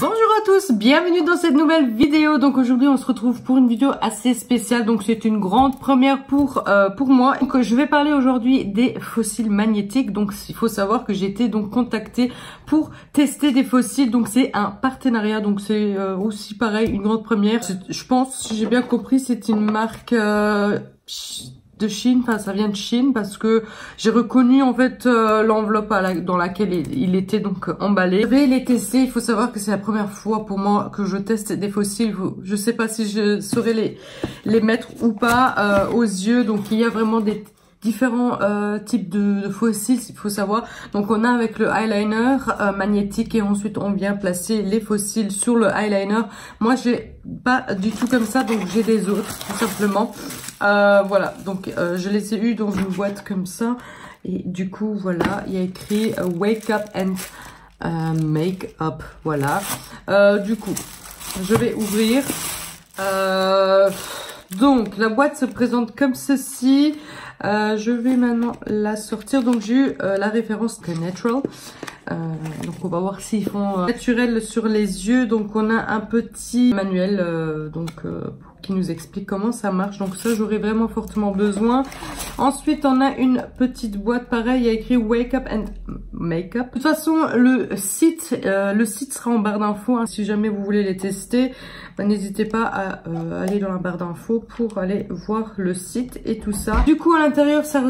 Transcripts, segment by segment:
Bonjour à tous, bienvenue dans cette nouvelle vidéo. Donc aujourd'hui on se retrouve pour une vidéo assez spéciale. Donc c'est une grande première pour moi. Donc je vais parler aujourd'hui des fossiles magnétiques. Donc il faut savoir que j'ai été donc contactée pour tester des fossiles. Donc c'est un partenariat. Donc c'est aussi pareil une grande première. Je pense, si j'ai bien compris, c'est une marque de Chine, enfin ça vient de Chine parce que j'ai reconnu en fait l'enveloppe dans laquelle il était donc emballé. Je vais les tester, il faut savoir que c'est la première fois pour moi que je teste des fossiles. Je sais pas si je saurais les mettre ou pas aux yeux. Donc il y a vraiment des différents types de fossiles, il faut savoir. Donc on a avec le eyeliner magnétique et ensuite on vient placer les fossiles sur le eyeliner. Moi j'ai pas du tout comme ça, donc j'ai des autres tout simplement. Voilà, donc je les ai eu dans une boîte comme ça et du coup voilà, il y a écrit Wake Up and Make Up. Voilà, du coup je vais ouvrir. Donc la boîte se présente comme ceci. Je vais maintenant la sortir. Donc j'ai eu la référence que Natural. Donc on va voir s'ils font naturel sur les yeux. Donc on a un petit manuel qui nous explique comment ça marche. Donc ça j'aurais vraiment fortement besoin. Ensuite on a une petite boîte pareil, il y a écrit Wake Up and Make Up. De toute façon le site sera en barre d'infos, hein. Si jamais vous voulez les tester, bah, n'hésitez pas à aller dans la barre d'infos pour aller voir le site et tout ça. Du coup à l'intérieur ça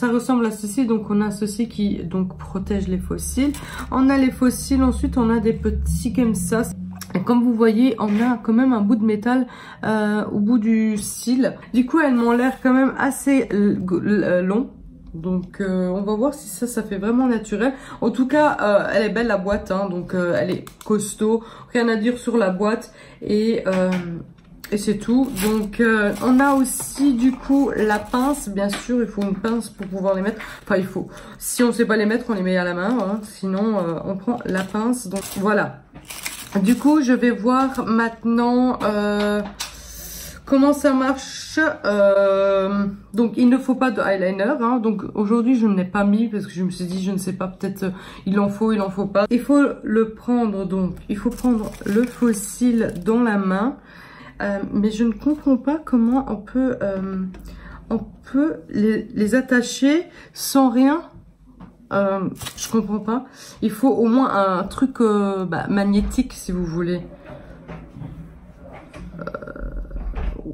ressemble à ceci. Donc on a ceci qui donc protège les fossiles. On a les fossiles, ensuite on a des petits comme ça. Et comme vous voyez, on a quand même un bout de métal au bout du cil. Du coup, elles m'ont l'air quand même assez long. Donc, on va voir si ça fait vraiment naturel. En tout cas, elle est belle la boîte, hein, donc elle est costaud. Rien à dire sur la boîte et c'est tout. Donc, on a aussi du coup la pince. Bien sûr, il faut une pince pour pouvoir les mettre. Enfin, il faut. Si on ne sait pas les mettre, on les met à la main. Hein. Sinon, on prend la pince. Donc, voilà. Du coup, je vais voir maintenant comment ça marche. Donc, il ne faut pas de eyeliner. Hein. Donc, aujourd'hui, je ne l'ai pas mis parce que je me suis dit, je ne sais pas, peut-être il en faut pas. Il faut le prendre, donc, il faut prendre le fossile dans la main. Mais je ne comprends pas comment on peut les attacher sans rien. Je comprends pas. Il faut au moins un truc magnétique si vous voulez.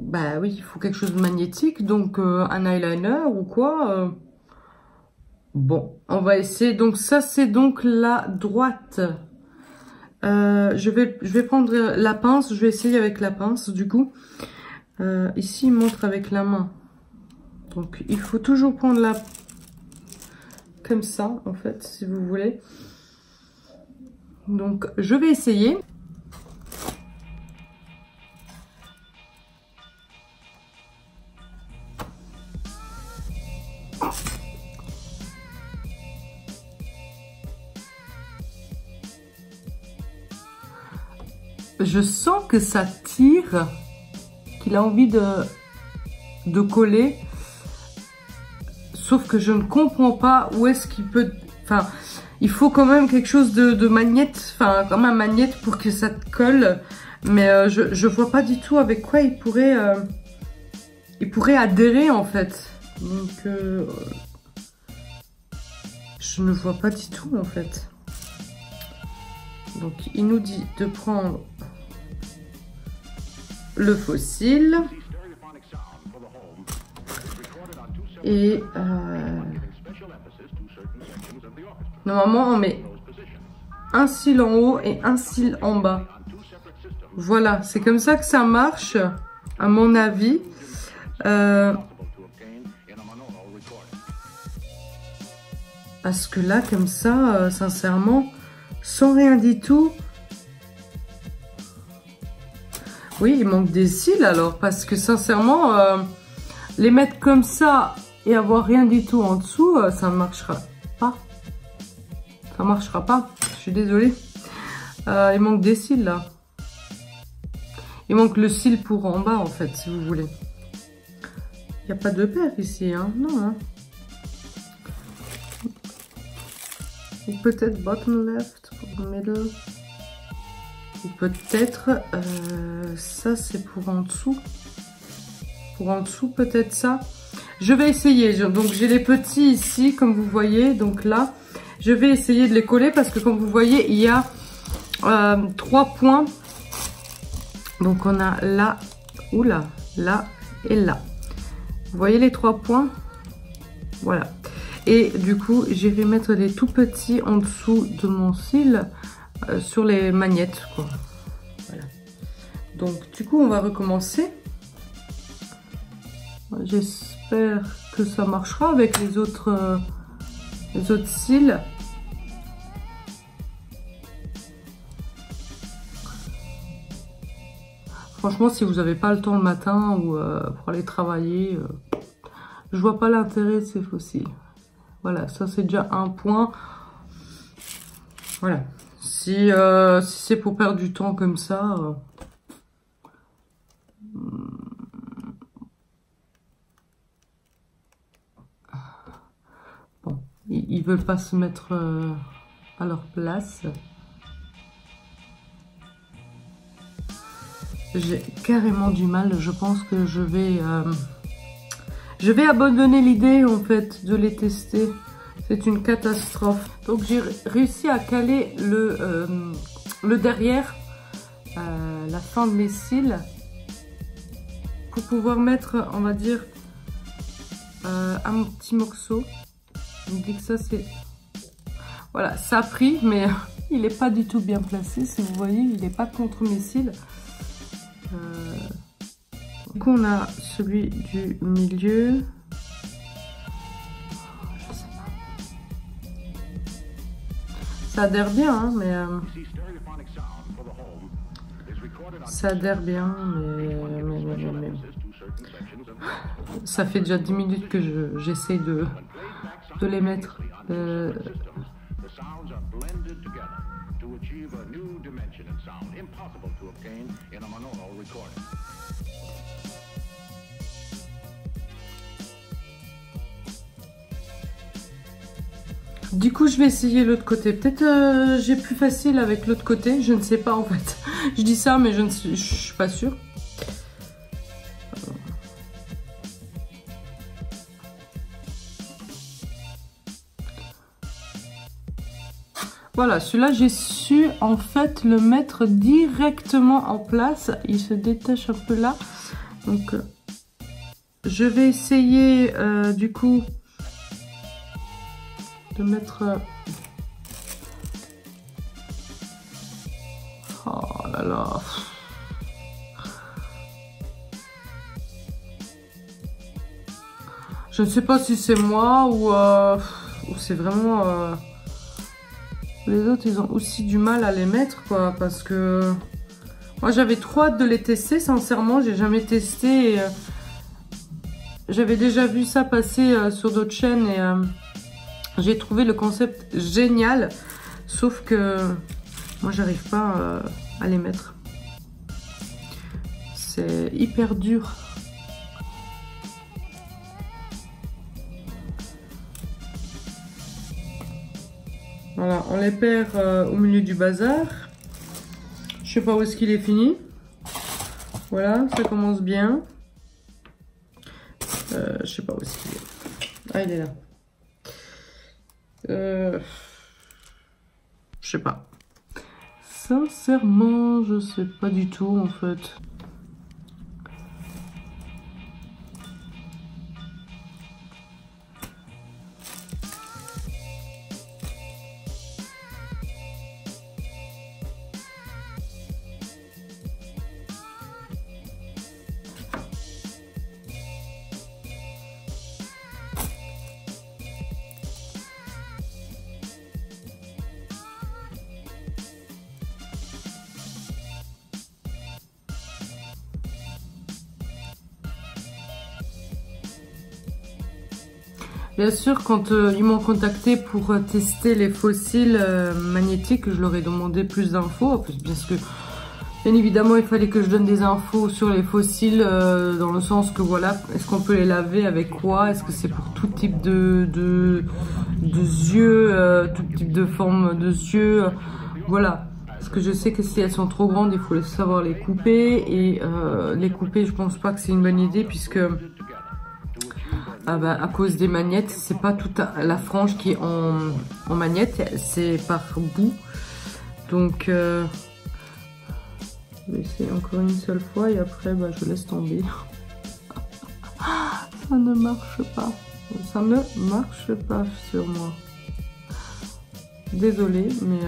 Bah oui, il faut quelque chose de magnétique. Donc un eyeliner ou quoi. Bon, on va essayer. Donc ça c'est donc la droite. Je vais prendre la pince. Je vais essayer avec la pince du coup. Ici il montre avec la main. Donc il faut toujours prendre la comme ça en fait si vous voulez. Donc je vais essayer. Je sens que ça tire, qu'il a envie de coller. Sauf que je ne comprends pas où est-ce qu'il peut... Enfin, il faut quand même quelque chose de magnète. Enfin, comme un magnète pour que ça te colle. Mais je vois pas du tout avec quoi il pourrait adhérer en fait. Donc, je ne vois pas du tout en fait. Donc, il nous dit de prendre le fossile. Et normalement on met un cil en haut et un cil en bas. Voilà, c'est comme ça que ça marche à mon avis. Parce que là comme ça, sincèrement, sans rien du tout. Oui, il manque des cils alors, parce que sincèrement, les mettre comme ça et avoir rien du tout en dessous, ça ne marchera pas. Ça marchera pas. Je suis désolée. Il manque des cils là. Il manque le cil pour en bas en fait, si vous voulez. Il n'y a pas de paire ici, hein. Non, hein. Peut-être bottom left, middle. Ou peut-être ça c'est pour en dessous. Pour en dessous peut-être ça. Je vais essayer. Donc j'ai les petits ici comme vous voyez. Donc là je vais essayer de les coller parce que comme vous voyez il y a 3 points. Donc on a là, oula, là et là. Vous voyez les 3 points? Voilà. Et du coup, j'irai mettre des tout petits en dessous de mon cil sur les magnettes, quoi. Voilà. Donc du coup, on va recommencer. J'espère que ça marchera avec les autres cils. Franchement, si vous n'avez pas le temps le matin ou pour aller travailler, je vois pas l'intérêt de ces faux cils. Voilà, ça c'est déjà un point. Voilà. Si c'est pour perdre du temps comme ça... bon, ils veulent pas se mettre à leur place. J'ai carrément du mal. Je pense que je vais abandonner l'idée en fait de les tester. C'est une catastrophe. Donc j'ai réussi à caler le derrière, la fin de mes cils, pour pouvoir mettre, on va dire, un petit morceau. Je me dis que ça c'est... Voilà, ça a pris, mais il n'est pas du tout bien placé. Si vous voyez, il n'est pas contre mes cils. Du coup, on a celui du milieu. Je sais pas. Ça adhère bien, hein, mais ça adhère bien, mais ça fait déjà 10 minutes que j'essaie de les mettre. Du coup, je vais essayer l'autre côté. Peut-être j'ai plus facile avec l'autre côté. Je ne sais pas en fait. Je dis ça, mais je suis pas sûre. Voilà, celui-là, j'ai su en fait le mettre directement en place. Il se détache un peu là. Donc, je vais essayer du coup de mettre... oh là là. Je ne sais pas si c'est moi ou c'est vraiment... les autres, ils ont aussi du mal à les mettre, quoi, parce que... moi, j'avais trop hâte de les tester, sincèrement. J'ai jamais testé. J'avais déjà vu ça passer sur d'autres chaînes et j'ai trouvé le concept génial. Sauf que moi, j'arrive pas à les mettre. C'est hyper dur. Voilà, on les perd au milieu du bazar. Je sais pas où est-ce qu'il est fini. Voilà, ça commence bien. Je sais pas où est-ce qu'il est. Ah, il est là. Je sais pas. Sincèrement, je sais pas du tout en fait. Bien sûr, quand ils m'ont contacté pour tester les fossiles magnétiques, je leur ai demandé plus d'infos. Parce que, bien évidemment, il fallait que je donne des infos sur les fossiles, dans le sens que, voilà, est-ce qu'on peut les laver avec quoi? Est-ce que c'est pour tout type de yeux, tout type de forme de yeux? Voilà. Parce que je sais que si elles sont trop grandes, il faut savoir les couper. Et les couper, je pense pas que c'est une bonne idée puisque à cause des magnettes, c'est pas toute la frange qui est en magnette, c'est par bout. Donc je vais essayer encore une seule fois et après je laisse tomber. Ça ne marche pas. Ça ne marche pas sur moi. Désolée, mais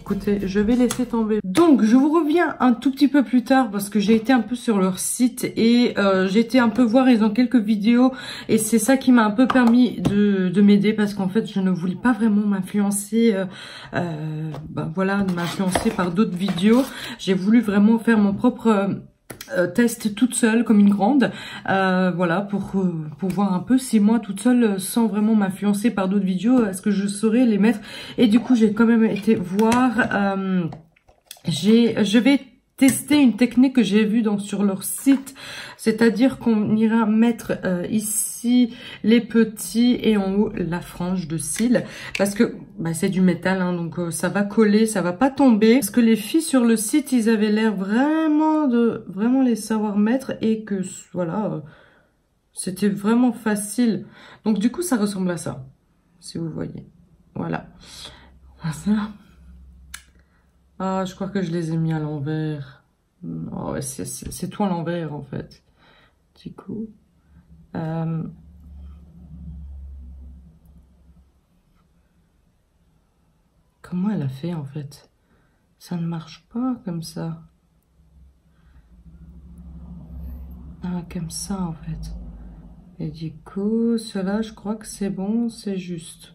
écoutez, je vais laisser tomber. Donc, je vous reviens un tout petit peu plus tard parce que j'ai été un peu sur leur site et j'ai été un peu voir, ils ont quelques vidéos et c'est ça qui m'a un peu permis de m'aider parce qu'en fait, je ne voulais pas vraiment m'influencer, voilà, de m'influencer par d'autres vidéos. J'ai voulu vraiment faire mon propre test toute seule comme une grande, voilà, pour voir un peu si moi toute seule, sans vraiment m'influencer par d'autres vidéos, est-ce que je saurais les mettre. Et du coup j'ai quand même été voir, je vais tester une technique que j'ai vue donc sur leur site, c'est-à-dire qu'on ira mettre ici les petits et en haut la frange de cils, parce que c'est du métal, hein, donc ça va coller, ça va pas tomber. Parce que les filles sur le site, ils avaient l'air vraiment de les savoir mettre et que voilà, c'était vraiment facile. Donc du coup, ça ressemble à ça, si vous voyez. Voilà. Ah, je crois que je les ai mis à l'envers. Oh, ouais, c'est tout à l'envers en fait. Du coup, comment elle a fait en fait? Ça ne marche pas comme ça. Ah, comme ça en fait. Et du coup, cela, je crois que c'est bon, c'est juste.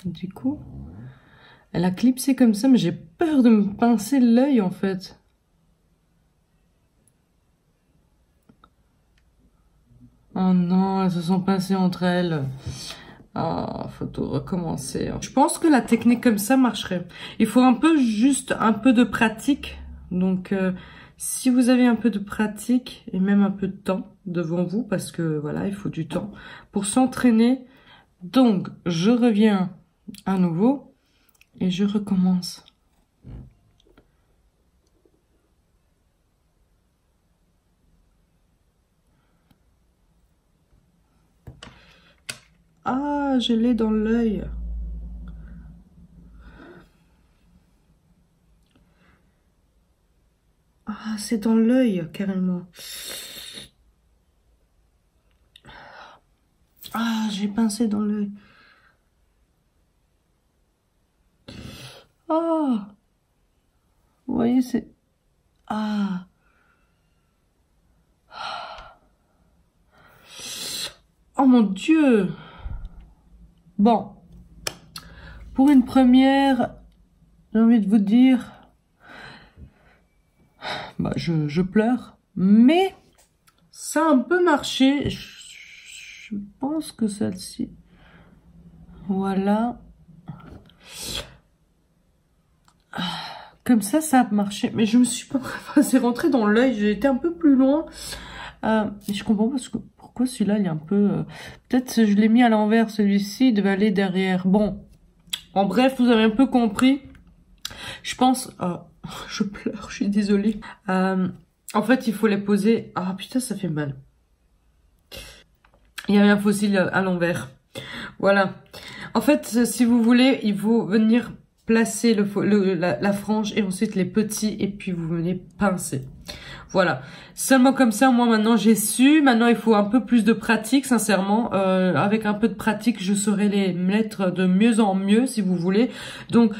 Du coup, elle a clipsé comme ça, mais j'ai peur de me pincer l'œil en fait. Oh non, elles se sont pincées entre elles. Ah, faut tout recommencer. Je pense que la technique comme ça marcherait. Il faut juste un peu de pratique. Donc, si vous avez un peu de pratique et même un peu de temps devant vous, parce que voilà, il faut du temps pour s'entraîner. Donc, je reviens à nouveau et je recommence. Ah, je l'ai dans l'œil. Ah, c'est dans l'œil, carrément. Ah, j'ai pincé dans l'œil. Ah, vous voyez, c'est... Ah. Oh mon Dieu. Bon. Pour une première, j'ai envie de vous dire... je pleure. Mais ça a un peu marché. Je pense que celle-ci... Voilà. Comme ça a marché. Mais je me suis pas... c'est rentré dans l'œil. J'ai été un peu plus loin. Je comprends pas pourquoi celui-là, il est un peu... Peut-être je l'ai mis à l'envers. Celui-ci, il devait aller derrière. Bon. En bref, vous avez un peu compris. Je pense... je pleure, je suis désolée. En fait, il faut les poser... Ah, putain, ça fait mal. Il y avait un fossile à l'envers. Voilà. En fait, si vous voulez, il faut venir placer la frange et ensuite les petits et puis vous venez pincer. Voilà. Seulement comme ça, moi maintenant j'ai su. Maintenant il faut un peu plus de pratique, sincèrement. Avec un peu de pratique, je saurai les mettre de mieux en mieux, si vous voulez. Donc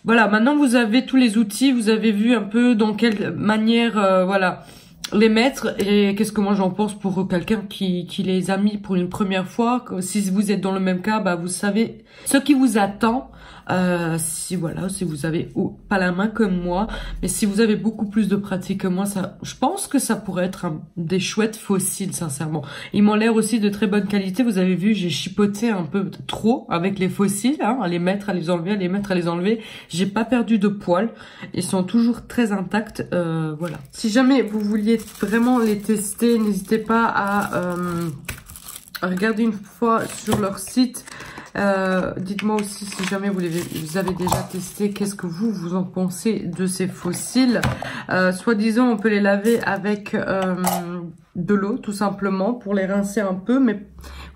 voilà, maintenant vous avez tous les outils, vous avez vu un peu dans quelle manière, voilà, les mettre. Et qu'est-ce que moi j'en pense pour quelqu'un qui les a mis pour une première fois. Si vous êtes dans le même cas, vous savez ce qui vous attend. Si vous avez pas la main comme moi, mais si vous avez beaucoup plus de pratique que moi, je pense que ça pourrait être des chouettes fossiles, sincèrement. Ils m'ont l'air aussi de très bonne qualité. Vous avez vu, j'ai chipoté un peu trop avec les fossiles, hein, à les mettre, à les enlever, à les mettre, à les enlever. J'ai pas perdu de poils. Ils sont toujours très intacts. Voilà. Si jamais vous vouliez vraiment les tester, n'hésitez pas à regarder une fois sur leur site. Dites-moi aussi si jamais vous avez déjà testé, qu'est-ce que vous en pensez de ces fossiles. Soi-disant, on peut les laver avec de l'eau, tout simplement, pour les rincer un peu, mais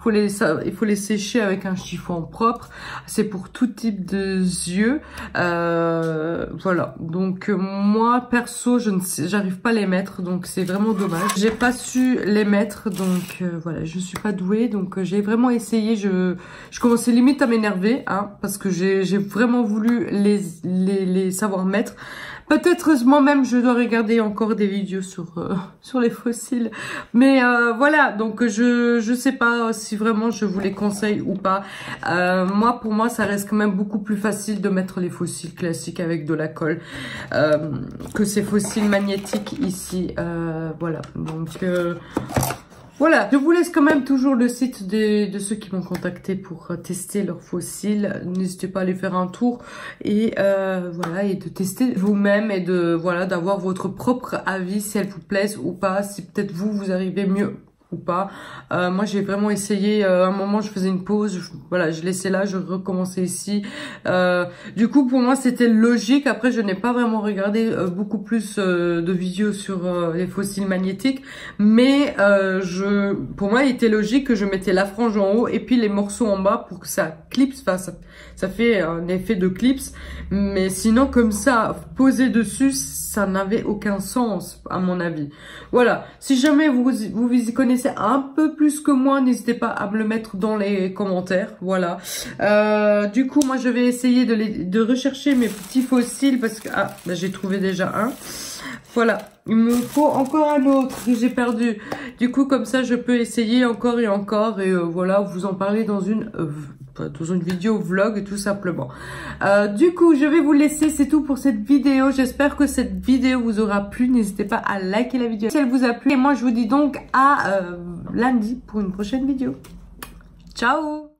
il faut les sécher avec un chiffon propre. C'est pour tout type de yeux. Voilà. Donc moi perso, j'arrive pas à les mettre, donc c'est vraiment dommage. J'ai pas su les mettre, donc voilà, je suis pas douée. Donc j'ai vraiment essayé. Je commençais limite à m'énerver, hein, parce que j'ai vraiment voulu les savoir mettre. Peut-être moi-même je dois regarder encore des vidéos sur les fossiles, mais voilà, donc je sais pas si vraiment je vous les conseille ou pas. Pour moi ça reste quand même beaucoup plus facile de mettre les fossiles classiques avec de la colle que ces fossiles magnétiques ici. Voilà, donc voilà, je vous laisse quand même toujours le site de ceux qui m'ont contacté pour tester leurs fossiles. N'hésitez pas à aller faire un tour et voilà, et de tester vous-même et de voilà, d'avoir votre propre avis si elles vous plaisent ou pas, si peut-être vous arrivez mieux ou pas. Moi j'ai vraiment essayé, à un moment je faisais une pause, voilà, je laissais là, je recommençais ici. Du coup pour moi c'était logique. Après je n'ai pas vraiment regardé beaucoup plus de vidéos sur les fossiles magnétiques, mais pour moi il était logique que je mettais la frange en haut et puis les morceaux en bas pour que ça clipse, enfin ça fait un effet de clips, mais sinon comme ça posé dessus ça n'avait aucun sens à mon avis. Voilà, si jamais vous y connaissez un peu plus que moi, n'hésitez pas à me le mettre dans les commentaires. Voilà. Du coup, moi je vais essayer de rechercher mes petits fossiles parce que j'ai trouvé déjà un. Voilà, il me faut encore un autre que j'ai perdu. Du coup, comme ça, je peux essayer encore et encore et voilà, vous en parler dans une vidéo vlog tout simplement. Du coup, je vais vous laisser, c'est tout pour cette vidéo. J'espère que cette vidéo vous aura plu. N'hésitez pas à liker la vidéo si elle vous a plu. Et moi, je vous dis donc à lundi pour une prochaine vidéo. Ciao!